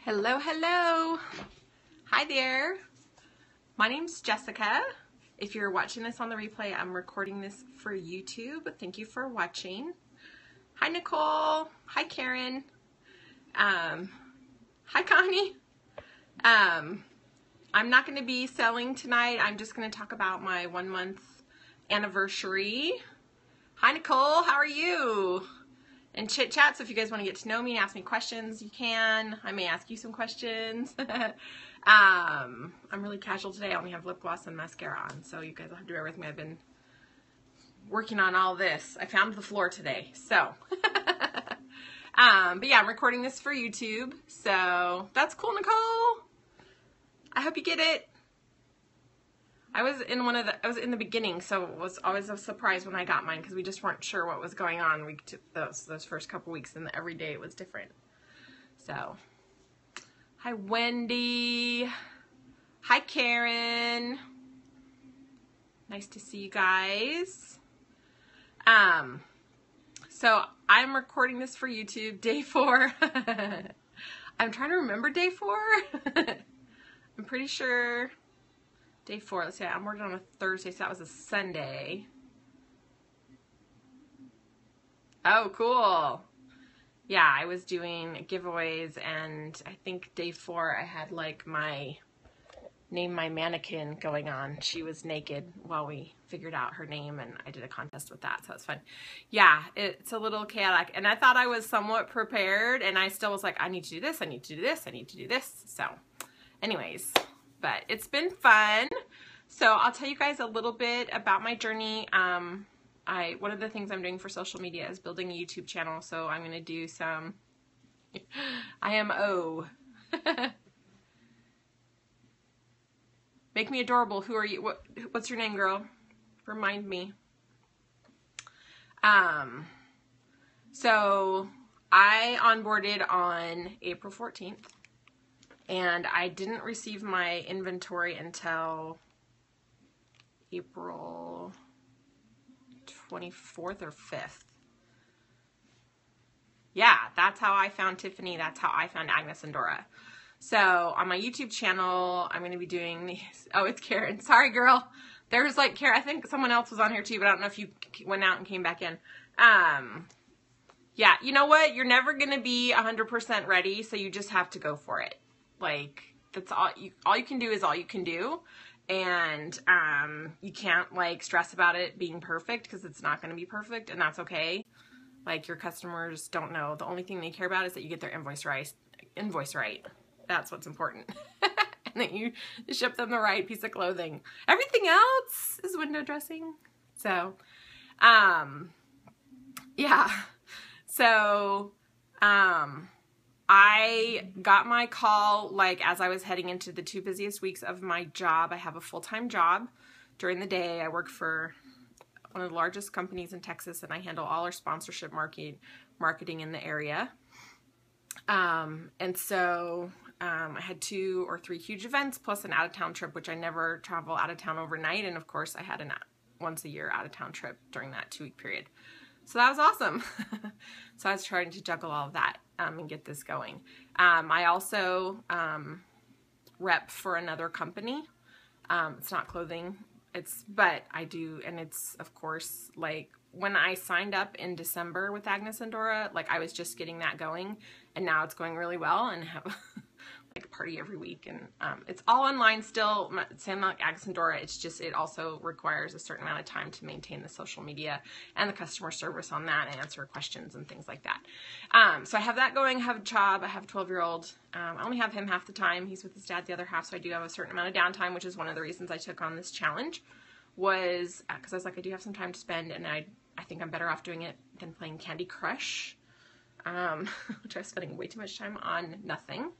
Hello, hello. Hi there. My name's Jessica. If you're watching this on the replay, I'm recording this for YouTube. Thank you for watching. Hi, Nicole. Hi, Karen. Hi, Connie. I'm not going to be selling tonight. I'm just going to talk about my 1 month anniversary. Hi, Nicole. How are you? And chit chat. So if you guys want to get to know me and ask me questions, you can. I may ask you some questions. I'm really casual today. I only have lip gloss and mascara on, so you guys will have to bear with me. I've been working on all this. I found the floor today, so. But yeah, I'm recording this for YouTube, so that's cool, Nicole. I hope you get it. I was in the beginning, so it was always a surprise when I got mine because we just weren't sure what was going on. We took those first couple weeks, and every day it was different. So, hi Wendy. Hi Karen. Nice to see you guys. So I'm recording this for YouTube, day 4. I'm trying to remember day 4. I'm pretty sure. Day 4, let's see, I'm working on a Thursday, so that was a Sunday. Oh, cool. Yeah, I was doing giveaways, and I think day 4 I had like my name my mannequin going on. She was naked while we figured out her name, and I did a contest with that, so it's fun. Yeah, it's a little chaotic, and I thought I was somewhat prepared, and I still was like, I need to do this, I need to do this, I need to do this. So anyways, but it's been fun. So I'll tell you guys a little bit about my journey. One of the things I'm doing for social media is building a YouTube channel. So I'm going to do some IMO. Make me adorable. Who are you? What's your name, girl? Remind me. So I onboarded on April 14th. And I didn't receive my inventory until April 24th or 5th. Yeah, that's how I found Tiffany. That's how I found Agnes and Dora. So on my YouTube channel, I'm going to be doing these. Oh, it's Karen. Sorry, girl. There's like Karen. I think someone else was on here too, but I don't know if you went out and came back in. Yeah, you know what? You're never going to be 100% ready, so you just have to go for it. Like, that's all you can do is all you can do. And you can't like stress about it being perfect because it's not going to be perfect, and that's okay. Like, your customers don't know. The only thing they care about is that you get their invoice right. That's what's important. And that you ship them the right piece of clothing. Everything else is window dressing. So, yeah. So, I got my call like as I was heading into the 2 busiest weeks of my job. I have a full-time job. During the day, I work for one of the largest companies in Texas, and I handle all our sponsorship marketing in the area. And so I had 2 or 3 huge events plus an out-of-town trip, which I never travel out of town overnight. And of course, I had an once a year out-of-town trip during that 2-week period. So that was awesome. So I was trying to juggle all of that and get this going. I also rep for another company. It's not clothing, but I do, and it's of course like when I signed up in December with Agnes and Dora, like I was just getting that going, and now it's going really well, and have like a party every week, and it's all online still. Same like Agnes and Dora. It's just, it also requires a certain amount of time to maintain the social media and the customer service on that and answer questions and things like that. So I have that going. I have a job. I have a 12-year-old. I only have him half the time. He's with his dad the other half, so I do have a certain amount of downtime, which is one of the reasons I took on this challenge, was because I was like, I do have some time to spend, and I think I'm better off doing it than playing Candy Crush, which I was spending way too much time on nothing,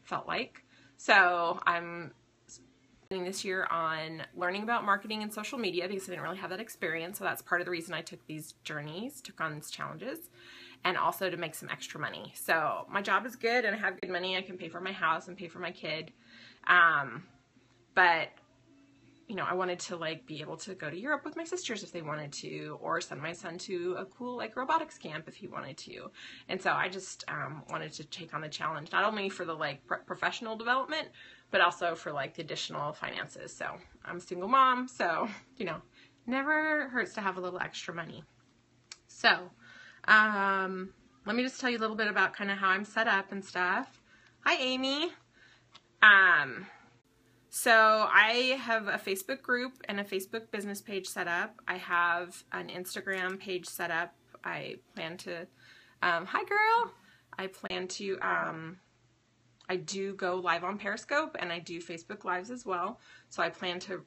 felt like. So I'm spending this year on learning about marketing and social media because I didn't really have that experience. So that's part of the reason I took these journeys, took on these challenges, and also to make some extra money. So my job is good, and I have good money. I can pay for my house and pay for my kid. But you know, I wanted to like be able to go to Europe with my sisters if they wanted to, or send my son to a cool like robotics camp if he wanted to. And so I just wanted to take on the challenge, not only for the like professional development, but also for like the additional finances. So I'm a single mom, so, you know, never hurts to have a little extra money. So let me just tell you a little bit about kind of how I'm set up and stuff. Hi, Amy. So I have a Facebook group and a Facebook business page set up. I have an Instagram page set up. I plan to, hi girl. I plan to, I do go live on Periscope and I do Facebook Lives as well. So I plan to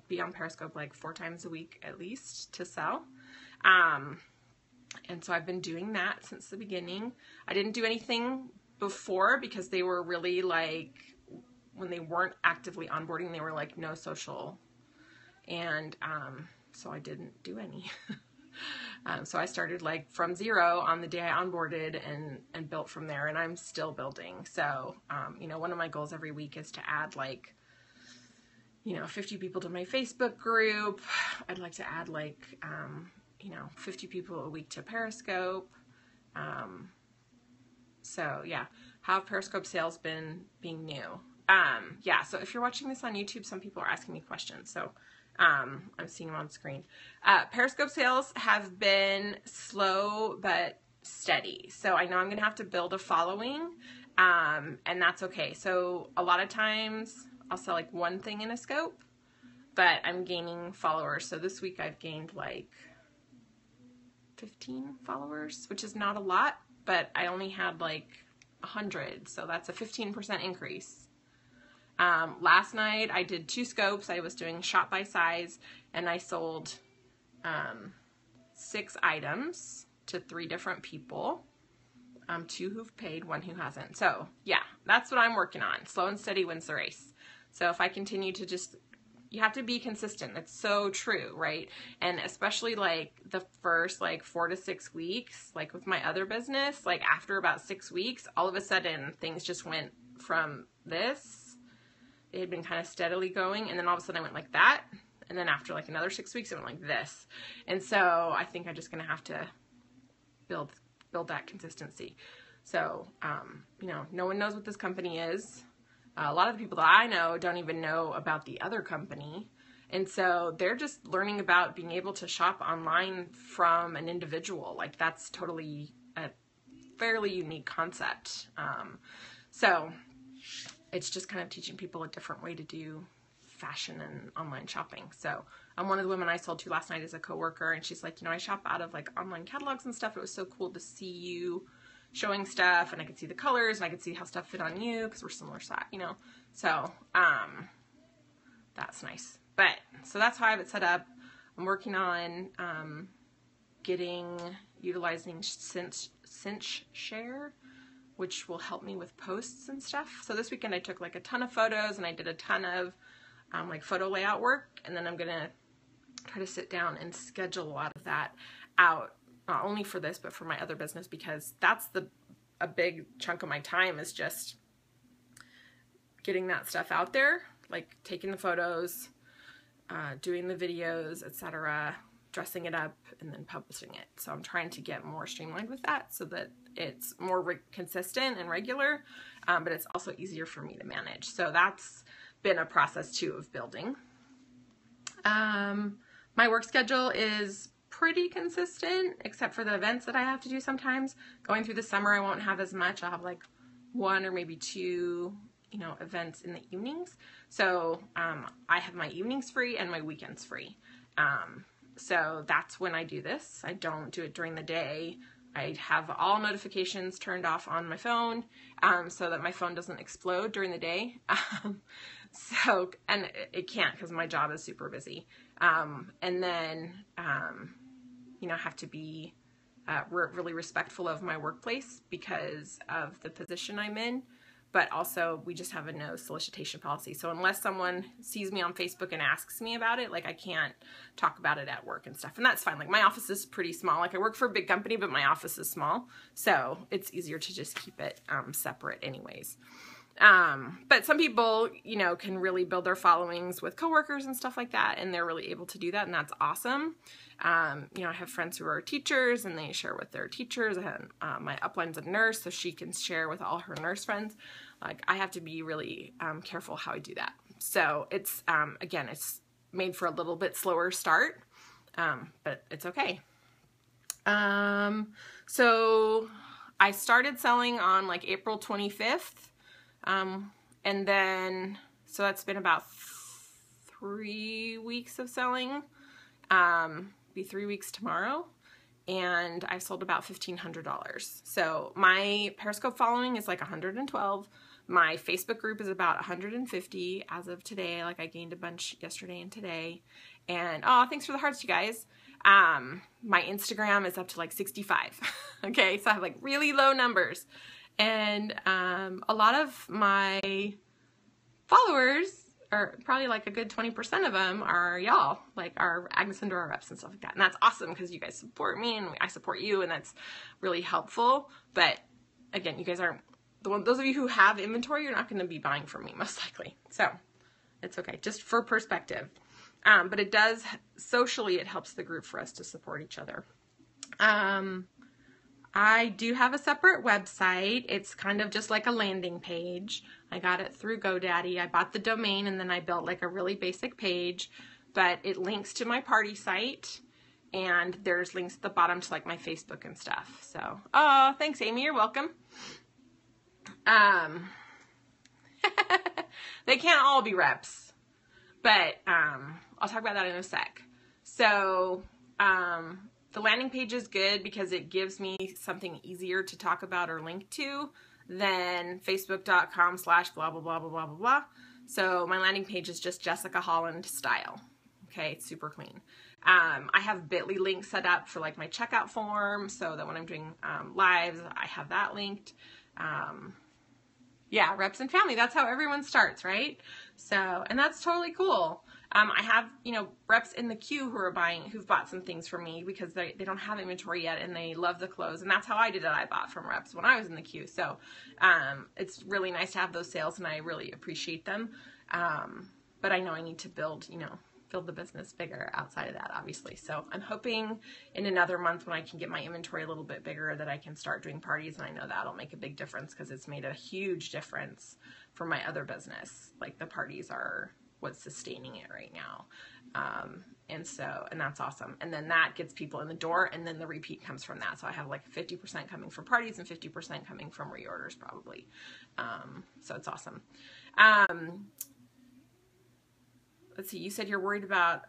be on Periscope like 4 times a week at least to sell. And so I've been doing that since the beginning. I didn't do anything before because they were really like, when they weren't actively onboarding, they were like no social. And so I didn't do any. So I started like from zero on the day I onboarded and built from there, and I'm still building. So, you know, one of my goals every week is to add like, you know, 50 people to my Facebook group. I'd like to add like, you know, 50 people a week to Periscope. So yeah, how have Periscope sales been being new? Yeah, so if you're watching this on YouTube, some people are asking me questions. So I'm seeing them on screen. Periscope sales have been slow but steady. So I know I'm going to have to build a following, and that's okay. So a lot of times I'll sell like one thing in a scope, but I'm gaining followers. So this week I've gained like 15 followers, which is not a lot, but I only had like 100. So that's a 15% increase. Last night I did 2 scopes. I was doing shop by size, and I sold 6 items to 3 different people, 2 who've paid, 1 who hasn't. So yeah, that's what I'm working on. Slow and steady wins the race. So if I continue to just, you have to be consistent. It's so true, right? And especially like the first like 4 to 6 weeks, like with my other business, like after about 6 weeks, all of a sudden things just went from this. It had been kind of steadily going, and then all of a sudden I went like that, and then after like another 6 weeks it went like this. And so I think I'm just gonna have to build that consistency. So you know, no one knows what this company is. A lot of the people that I know don't even know about the other company, and so they're just learning about being able to shop online from an individual. Like that's totally a fairly unique concept. So it's just kind of teaching people a different way to do fashion and online shopping. So one of the women I sold to last night is a coworker, and she's like, you know, I shop out of like online catalogs and stuff. It was so cool to see you showing stuff, and I could see the colors, and I could see how stuff fit on you because we're similar size, you know. So that's nice. But so that's how I have it set up. I'm working on utilizing Cinch Share, which will help me with posts and stuff. So this weekend I took like a ton of photos, and I did a ton of like photo layout work, and then I'm gonna try to sit down and schedule a lot of that out, not only for this but for my other business, because that's a big chunk of my time is just getting that stuff out there, like taking the photos, doing the videos, etc., dressing it up, and then publishing it. So I'm trying to get more streamlined with that so that it's more consistent and regular, but it's also easier for me to manage. So that's been a process too of building. My work schedule is pretty consistent, except for the events that I have to do sometimes. Going through the summer, I won't have as much. I'll have like 1 or maybe 2, you know, events in the evenings. So I have my evenings free and my weekends free. So that's when I do this. I don't do it during the day. I have all notifications turned off on my phone so that my phone doesn't explode during the day. And it can't because my job is super busy. And then, you know, have to be really respectful of my workplace because of the position I'm in. But also, we just have a no solicitation policy. So unless someone sees me on Facebook and asks me about it, like I can't talk about it at work and stuff. And that's fine. Like my office is pretty small. Like I work for a big company, but my office is small. So it's easier to just keep it separate anyways. But some people, you know, can really build their followings with coworkers and stuff like that, and they're really able to do that, and that's awesome. You know, I have friends who are teachers, and they share with their teachers. I have, my upline's a nurse, so she can share with all her nurse friends. Like, I have to be really careful how I do that. So it's, again, it's made for a little bit slower start, but it's okay. So I started selling on like April 25th. And then, so that's been about 3 weeks of selling, be 3 weeks tomorrow. And I sold about $1,500. So my Periscope following is like 112. My Facebook group is about 150 as of today. Like, I gained a bunch yesterday and today. And, oh, thanks for the hearts, you guys. My Instagram is up to like 65. Okay. So I have like really low numbers. And a lot of my followers, or probably like a good 20% of them, are y'all, like our Agnes and Dora Reps and stuff like that. And that's awesome because you guys support me and I support you, and that's really helpful. But again, you guys aren't, those of you who have inventory, you're not going to be buying from me most likely. So it's okay, just for perspective. But it does, socially, it helps the group for us to support each other. I do have a separate website. It's kind of just like a landing page. I got it through GoDaddy. I bought the domain and then I built like a really basic page, but it links to my party site, and there's links at the bottom to like my Facebook and stuff. So, oh, thanks, Amy. You're welcome. They can't all be reps, but I'll talk about that in a sec. So, the landing page is good because it gives me something easier to talk about or link to than facebook.com/blah, blah, blah, blah, blah, blah, blah. So my landing page is just jessicaholland.style. Okay, it's super clean. I have bit.ly links set up for like my checkout form so that when I'm doing lives, I have that linked. Yeah, reps and family, that's how everyone starts, right? So, and that's totally cool. I have, you know, reps in the queue who've bought some things from me because they don't have inventory yet and they love the clothes. And that's how I did it. I bought from reps when I was in the queue. So, it's really nice to have those sales and I really appreciate them. But I know I need to build the business bigger outside of that, obviously. So I'm hoping in another month when I can get my inventory a little bit bigger that I can start doing parties. And I know that'll make a big difference because it's made a huge difference for my other business. Like, the parties are what's sustaining it right now. And that's awesome. And then that gets people in the door, and then the repeat comes from that. So I have like 50% coming from parties and 50% coming from reorders probably. So it's awesome. Let's see, you said you're worried about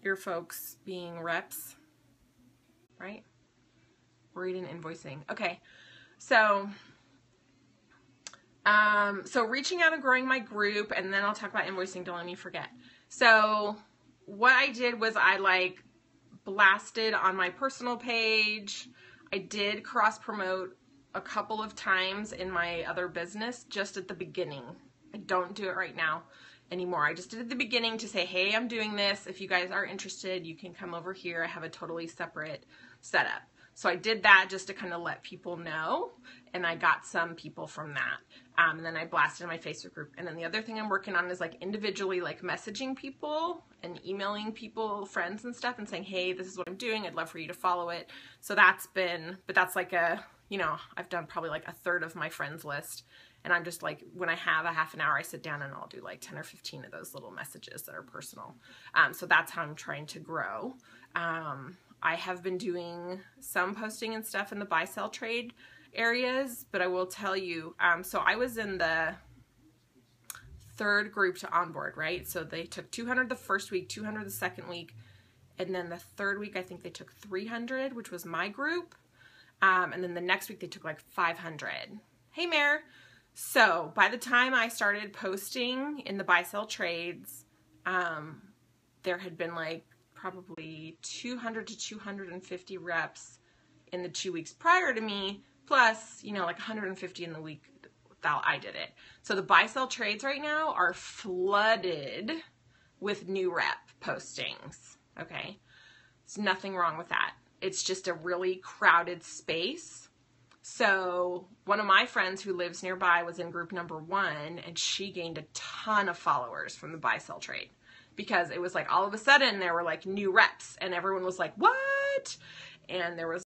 your folks being reps, right? Worried in invoicing. Okay. So reaching out and growing my group, and then I'll talk about invoicing. Don't let me forget. So what I did was I like blasted on my personal page. I did cross promote a couple of times in my other business just at the beginning. I don't do it right now anymore. I just did it at the beginning to say, hey, I'm doing this. If you guys are interested, you can come over here. I have a totally separate setup. So I did that just to kind of let people know, and I got some people from that. And then I blasted in my Facebook group. And then the other thing I'm working on is like individually like messaging people and emailing people, friends and stuff, and saying, hey, this is what I'm doing. I'd love for you to follow it. So that's like I've done probably like a third of my friends list. And I'm just like, when I have a half an hour, I sit down and I'll do like 10 or 15 of those little messages that are personal. So that's how I'm trying to grow. I have been doing some posting and stuff in the buy, sell, trade areas, but I will tell you, so I was in the third group to onboard, right? So they took 200 the first week, 200 the second week, and then the third week, I think they took 300, which was my group. And then the next week they took like 500. Hey, Mare. So by the time I started posting in the buy, sell trades, there had been like probably 200 to 250 reps in the 2 weeks prior to me, plus, like 150 in the week that I did it. So the buy, sell trades right now are flooded with new rep postings. Okay. There's nothing wrong with that. It's just a really crowded space. So one of my friends who lives nearby was in group number 1, and she gained a ton of followers from the buy sell trade, because it was like all of a sudden there were like new reps and everyone was like, what? And there was